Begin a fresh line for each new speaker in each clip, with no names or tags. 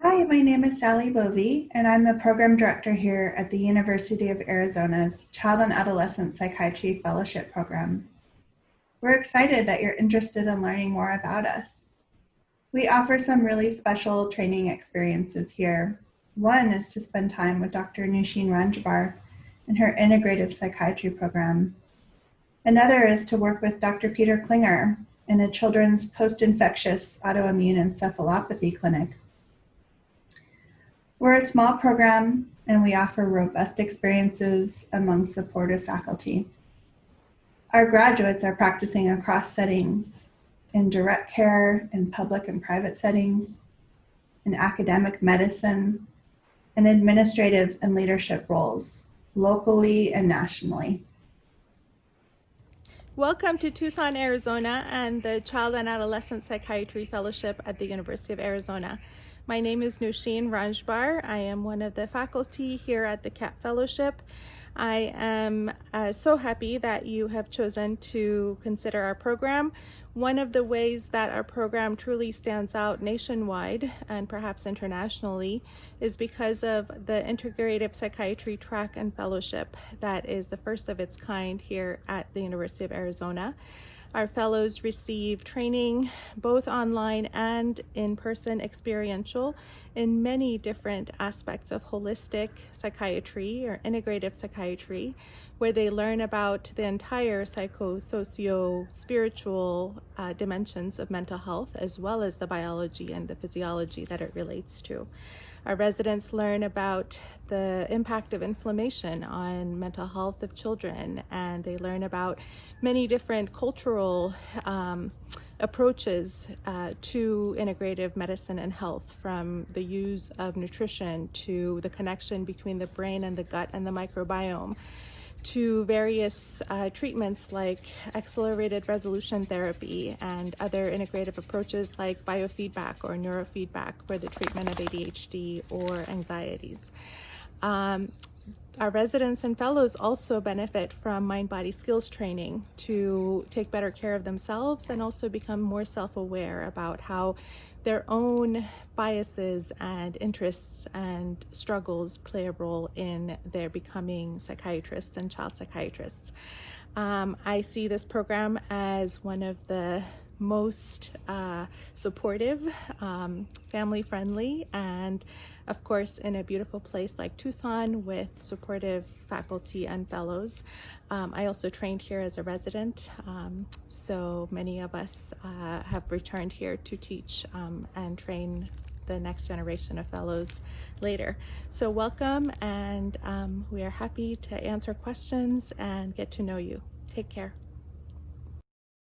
Hi, my name is Sally Bovey, and I'm the program director here at the University of Arizona's Child and Adolescent Psychiatry Fellowship Program. We're excited that you're interested in learning more about us. We offer some really special training experiences here. One is to spend time with Dr. Nushin Ranjbar in her integrative psychiatry program. Another is to work with Dr. Peter Klinger in a children's post-infectious autoimmune encephalopathy clinic. We're a small program and we offer robust experiences among supportive faculty. Our graduates are practicing across settings, in direct care, in public and private settings, in academic medicine, and administrative and leadership roles, locally and nationally.
Welcome to Tucson, Arizona, and the Child and Adolescent Psychiatry Fellowship at the University of Arizona. My name is Nushin Ranjbar. I am one of the faculty here at the CAP Fellowship. I am so happy that you have chosen to consider our program. One of the ways that our program truly stands out nationwide and perhaps internationally is because of the integrative psychiatry track and fellowship that is the first of its kind here at the University of Arizona. Our fellows receive training both online and in-person experiential in many different aspects of holistic psychiatry or integrative psychiatry, where they learn about the entire psycho-socio-spiritual dimensions of mental health, as well as the biology and the physiology that it relates to. Our residents learn about the impact of inflammation on mental health of children, and they learn about many different cultural approaches to integrative medicine and health, from the use of nutrition to the connection between the brain and the gut and the microbiome, to various treatments like accelerated resolution therapy and other integrative approaches like biofeedback or neurofeedback for the treatment of ADHD or anxieties. Our residents and fellows also benefit from mind-body skills training to take better care of themselves and also become more self-aware about how their own biases and interests and struggles play a role in their becoming psychiatrists and child psychiatrists. I see this program as one of the most supportive, family-friendly, and of course in a beautiful place like Tucson with supportive faculty and fellows. I also trained here as a resident, so many of us have returned here to teach and train the next generation of fellows later. So welcome, and we are happy to answer questions and get to know you. Take care.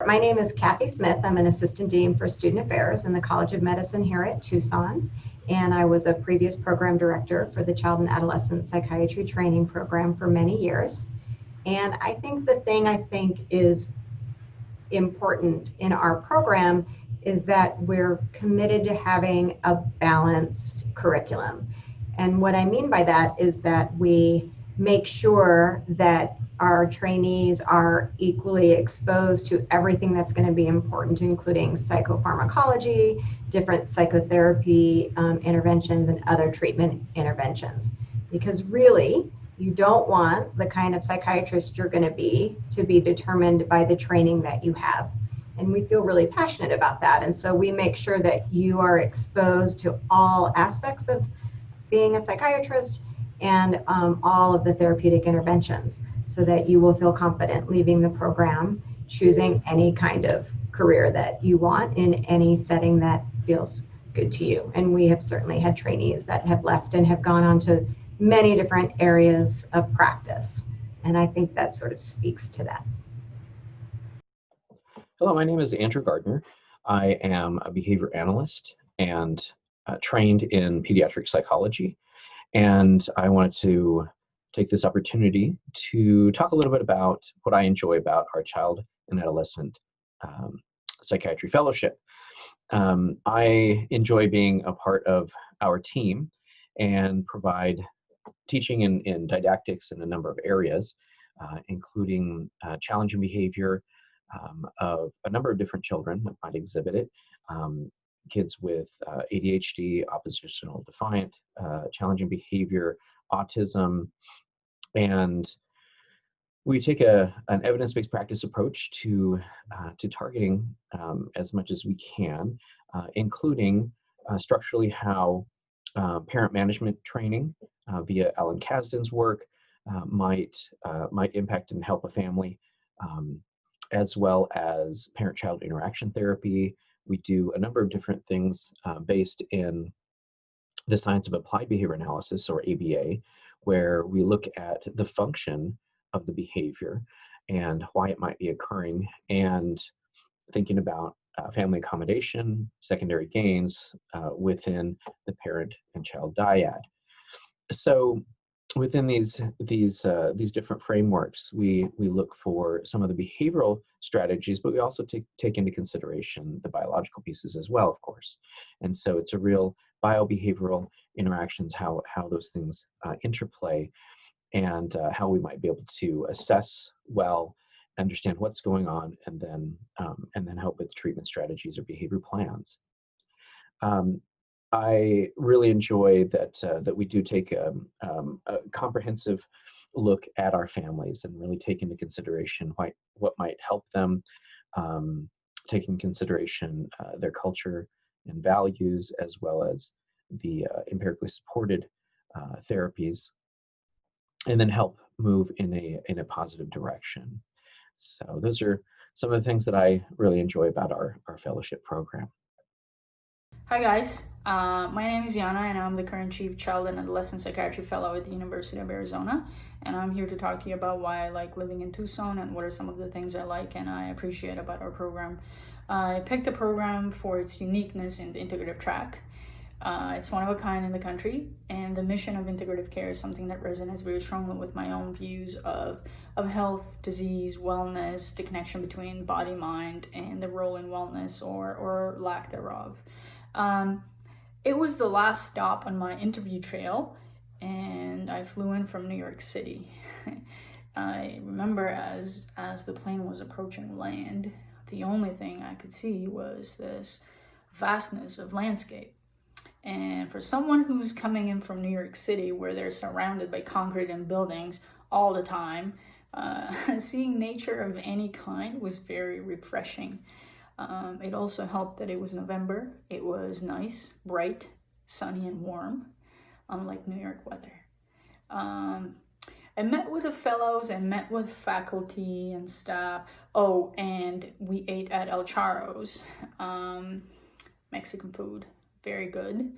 My name is Kathy Smith. I'm an Assistant Dean for Student Affairs in the College of Medicine here at Tucson, and I was a previous program director for the Child and Adolescent Psychiatry Training Program for many years. And I think the thing is important in our program is that we're committed to having a balanced curriculum. And what I mean by that is that we make sure that our trainees are equally exposed to everything that's going to be important, including psychopharmacology, different psychotherapy interventions, and other treatment interventions. Because really, you don't want the kind of psychiatrist you're going to be determined by the training that you have. And we feel really passionate about that. And so we make sure that you are exposed to all aspects of being a psychiatrist and all of the therapeutic interventions, so that you will feel confident leaving the program, choosing any kind of career that you want in any setting that feels good to you. And we have certainly had trainees that have left and have gone on to many different areas of practice. And I think that sort of speaks to that.
Hello, my name is Andrew Gardner. I am a behavior analyst and trained in pediatric psychology. And I wanted to take this opportunity to talk a little bit about what I enjoy about our Child and Adolescent Psychiatry Fellowship. I enjoy being a part of our team and provide teaching in didactics in a number of areas, including challenging behavior of a number of different children that might exhibit it, kids with ADHD, oppositional defiant, challenging behavior, autism, and we take an evidence-based practice approach to targeting as much as we can, including structurally how parent management training via Alan Kasdan's work might impact and help a family, as well as parent-child interaction therapy. We do a number of different things based in the science of applied behavior analysis, or ABA, where we look at the function of the behavior and why it might be occurring, and thinking about family accommodation, secondary gains within the parent and child dyad. So within these different frameworks, we look for some of the behavioral strategies, but we also take into consideration the biological pieces as well, of course. And so it's a real biobehavioral interactions, how those things interplay, and how we might be able to assess well, understand what's going on, and then help with treatment strategies or behavior plans. I really enjoy that we do take a comprehensive look at our families and really take into consideration what might help them, take into consideration their culture and values, as well as the empirically supported therapies, and then help move in a positive direction. So those are some of the things that I really enjoy about our fellowship program.
Hi guys, my name is Yana and I'm the current Chief Child and Adolescent Psychiatry Fellow at the University of Arizona, and I'm here to talk to you about why I like living in Tucson and what are some of the things I like and I appreciate about our program. I picked the program for its uniqueness in the integrative track. It's one of a kind in the country, and the mission of integrative care is something that resonates very strongly with my own views of health, disease, wellness, the connection between body, mind, and the role in wellness or lack thereof. It was the last stop on my interview trail, and I flew in from New York City. I remember as the plane was approaching land, the only thing I could see was this vastness of landscape. And for someone who's coming in from New York City, where they're surrounded by concrete and buildings all the time, seeing nature of any kind was very refreshing. It also helped that it was November. It was nice, bright, sunny, and warm, unlike New York weather. I met with the fellows, I met with faculty and staff. Oh, and we ate at El Charro's, Mexican food, very good.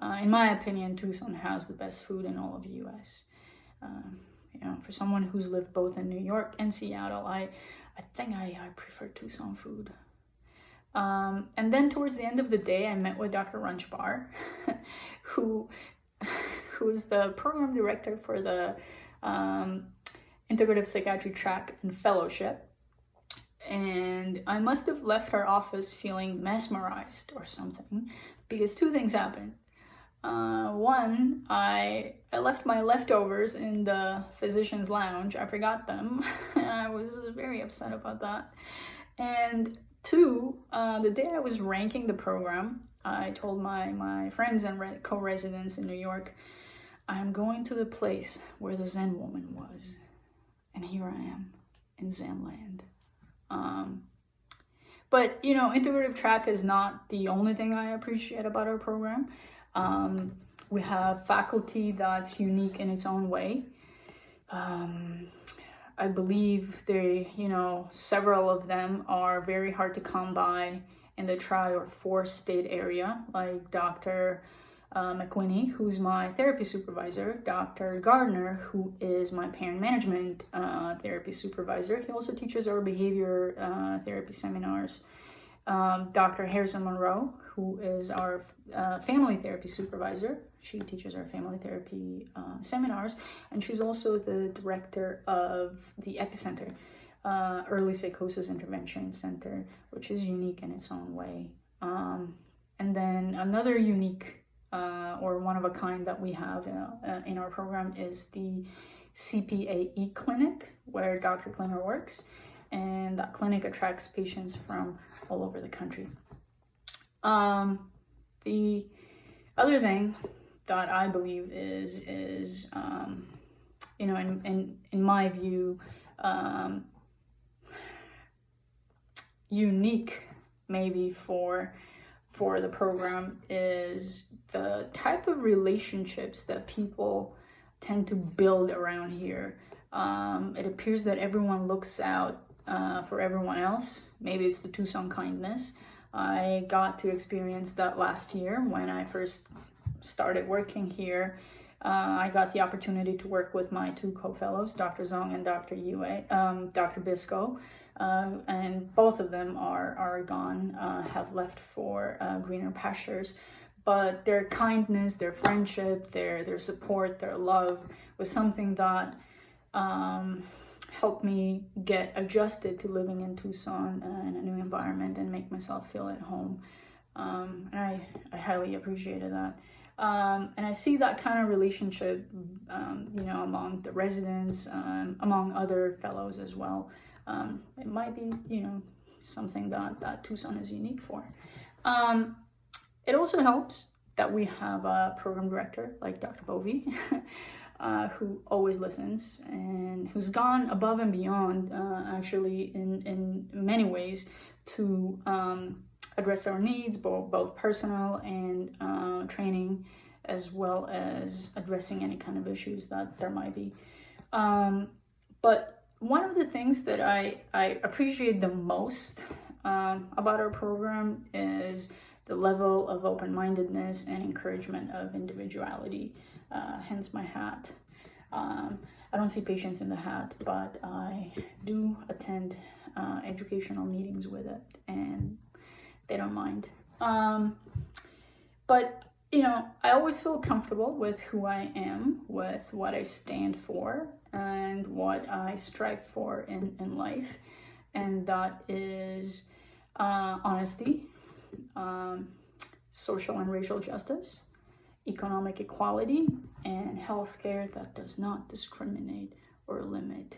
In my opinion, Tucson has the best food in all of the U.S. For someone who's lived both in New York and Seattle, I think I prefer Tucson food. And then towards the end of the day, I met with Dr. Runchbar, who's the program director for the Integrative Psychiatry Track and Fellowship. And I must have left her office feeling mesmerized or something, because two things happened. One, I left my leftovers in the physician's lounge. I forgot them. I was very upset about that. And two, the day I was ranking the program, I told my friends and co-residents in New York, I'm going to the place where the Zen woman was. And here I am in Zen land. But, integrative track is not the only thing I appreciate about our program. We have faculty that's unique in its own way. I believe several of them are very hard to come by in the tri or four state area, like Dr. McQuinney, who's my therapy supervisor, Dr. Gardner, who is my parent management therapy supervisor. He also teaches our behavior therapy seminars. Dr. Harrison Monroe, who is our family therapy supervisor. She teaches our family therapy seminars, and she's also the director of the Epicenter, Early Psychosis Intervention Center, which is unique in its own way. And then another unique or one of a kind that we have in our program is the CPAE clinic, where Dr. Klinger works, and that clinic attracts patients from all over the country. The other thing that I believe is in my view, unique maybe for the program is the type of relationships that people tend to build around here. It appears that everyone looks out for everyone else. Maybe it's the Tucson kindness. I got to experience that last year when I first started working here. I got the opportunity to work with my two co-fellows, Dr. Zong and Dr. Bisco, and both of them are gone, have left for greener pastures. But their kindness, their friendship, their support, their love was something that helped me get adjusted to living in Tucson in a new environment and make myself feel at home. And I highly appreciated that. And I see that kind of relationship, among the residents, among other fellows as well. It might be, something that Tucson is unique for. It also helps that we have a program director like Dr. Bovee, who always listens and who's gone above and beyond, actually, in many ways to address our needs, both personal and training, as well as addressing any kind of issues that there might be. But one of the things that I appreciate the most about our program is the level of open-mindedness and encouragement of individuality, hence my hat. I don't see patients in the hat, but I do attend educational meetings with it, and they don't mind. But, I always feel comfortable with who I am, with what I stand for, and what I strive for in life. And that is honesty, social and racial justice, economic equality, and healthcare that does not discriminate or limit.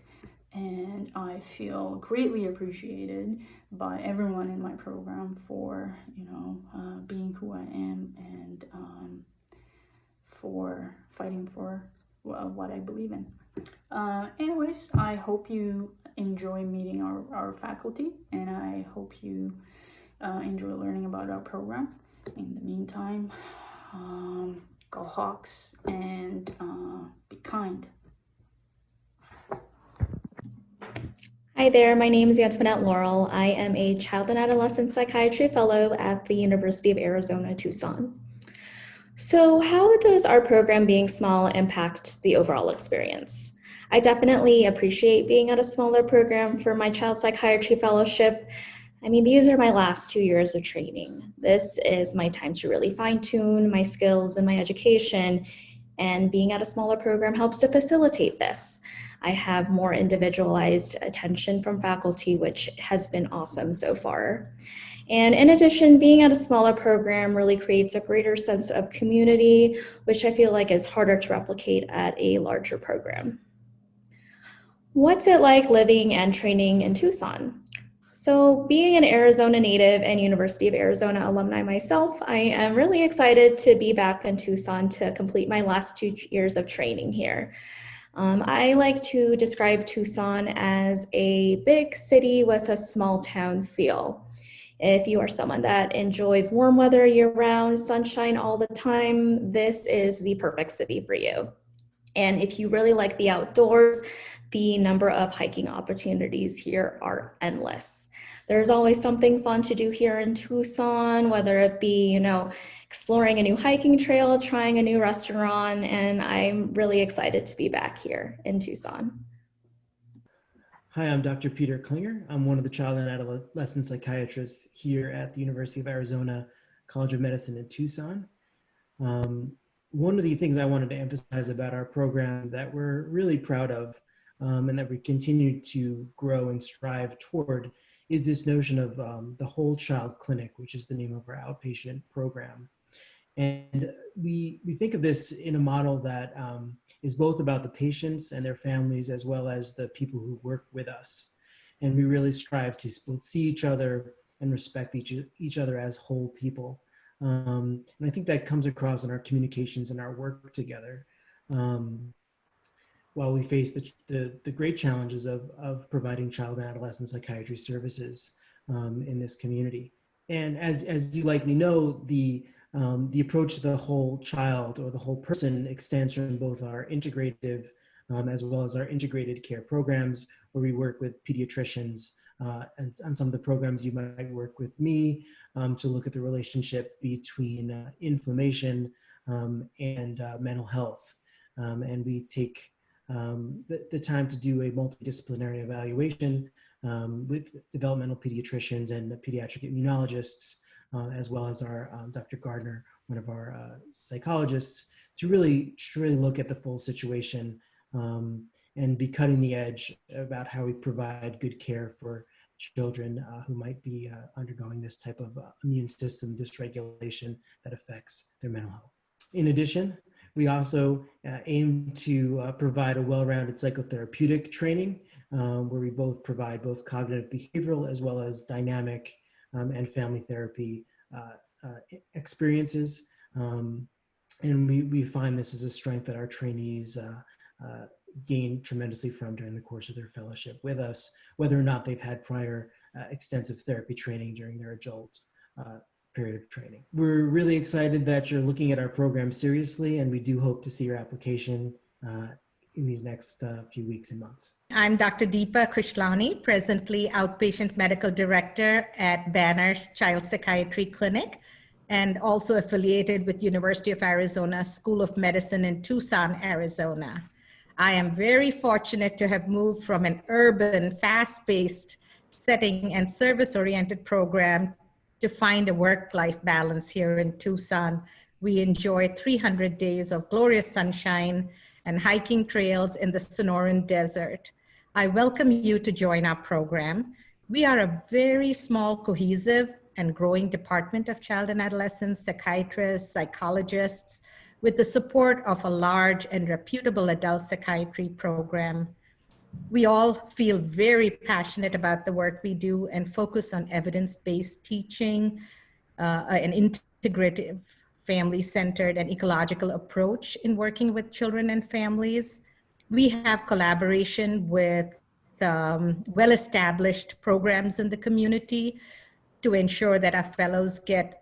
And I feel greatly appreciated by everyone in my program for, being who I am and for fighting for what I believe in. Anyways, I hope you enjoy meeting our faculty, and I hope you enjoy learning about our program. In the meantime, go Hawks and be kind.
Hi there, my name is Antoinette Laurel. I am a child and adolescent psychiatry fellow at the University of Arizona, Tucson. So how does our program being small impact the overall experience? I definitely appreciate being at a smaller program for my child psychiatry fellowship. I mean, these are my last 2 years of training. This is my time to really fine-tune my skills and my education, and being at a smaller program helps to facilitate this. I have more individualized attention from faculty, which has been awesome so far. And in addition, being at a smaller program really creates a greater sense of community, which I feel like is harder to replicate at a larger program. What's it like living and training in Tucson? So being an Arizona native and University of Arizona alumni myself, I am really excited to be back in Tucson to complete my last 2 years of training here. I like to describe Tucson as a big city with a small town feel. If you are someone that enjoys warm weather year-round, sunshine all the time, this is the perfect city for you. And if you really like the outdoors, the number of hiking opportunities here are endless. There's always something fun to do here in Tucson, whether it be, exploring a new hiking trail, trying a new restaurant, and I'm really excited to be back here in Tucson.
Hi, I'm Dr. Peter Klinger. I'm one of the child and adolescent psychiatrists here at the University of Arizona College of Medicine in Tucson. One of the things I wanted to emphasize about our program that we're really proud of and that we continue to grow and strive toward is this notion of the Whole Child Clinic, which is the name of our outpatient program. And we think of this in a model that is both about the patients and their families, as well as the people who work with us. And we really strive to see each other and respect each other as whole people. And I think that comes across in our communications and our work together. While we face the great challenges of providing child and adolescent psychiatry services in this community. And as you likely know, the approach to the whole child or the whole person extends from both our integrative as well as our integrated care programs, where we work with pediatricians, and on some of the programs you might work with me to look at the relationship between inflammation and mental health. And we take the time to do a multidisciplinary evaluation with developmental pediatricians and pediatric immunologists, as well as our Dr. Gardner, one of our psychologists, to really look at the full situation and be cutting the edge about how we provide good care for children who might be undergoing this type of immune system dysregulation that affects their mental health. In addition, we also aim to provide a well-rounded psychotherapeutic training where we both provide both cognitive behavioral as well as dynamic and family therapy experiences. And we find this is a strength that our trainees gain tremendously from during the course of their fellowship with us, whether or not they've had prior extensive therapy training during their adult period of training. We're really excited that you're looking at our program seriously, and we do hope to see your application in these next few weeks and months.
I'm Dr. Deepa Krishlani, presently outpatient medical director at Banner's Child Psychiatry Clinic, and also affiliated with University of Arizona School of Medicine in Tucson, Arizona. I am very fortunate to have moved from an urban, fast-paced setting and service-oriented program to find a work-life balance here in Tucson. We enjoy 300 days of glorious sunshine and hiking trails in the Sonoran Desert. I welcome you to join our program. We are a very small, cohesive, and growing department of child and adolescent psychiatrists, psychologists, with the support of a large and reputable adult psychiatry program. We all feel very passionate about the work we do and focus on evidence-based teaching, an integrative, family-centered, and ecological approach in working with children and families. We have collaboration with well-established programs in the community to ensure that our fellows get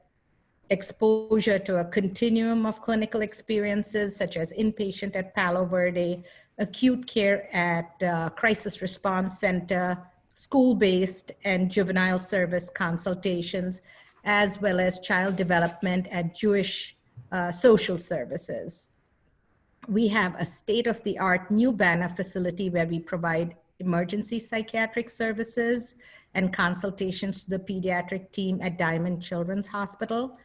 exposure to a continuum of clinical experiences, such as inpatient at Palo Verde, acute care at Crisis Response Center, school-based and juvenile service consultations, as well as child development at Jewish social services. We have a state-of-the-art New Banner facility where we provide emergency psychiatric services and consultations to the pediatric team at Diamond Children's Hospital.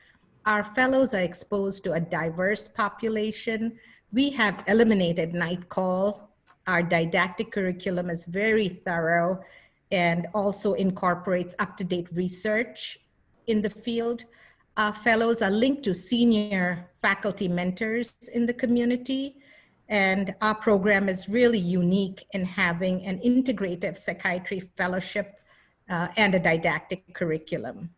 Our fellows are exposed to a diverse population. We have eliminated night call. Our didactic curriculum is very thorough and also incorporates up-to-date research in the field. Our fellows are linked to senior faculty mentors in the community, and our program is really unique in having an integrative psychiatry fellowship and a didactic curriculum.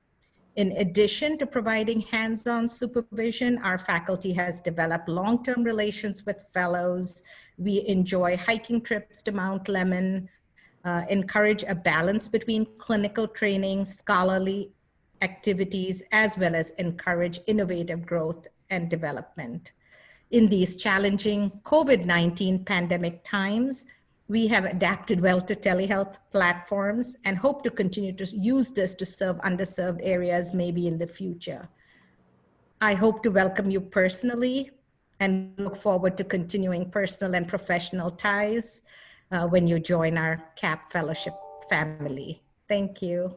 In addition to providing hands-on supervision, our faculty has developed long-term relations with fellows. We enjoy hiking trips to Mount Lemmon, encourage a balance between clinical training, scholarly activities, as well as encourage innovative growth and development. In these challenging COVID-19 pandemic times, we have adapted well to telehealth platforms and hope to continue to use this to serve underserved areas maybe in the future. I hope to welcome you personally and look forward to continuing personal and professional ties when you join our CAP Fellowship family. Thank you.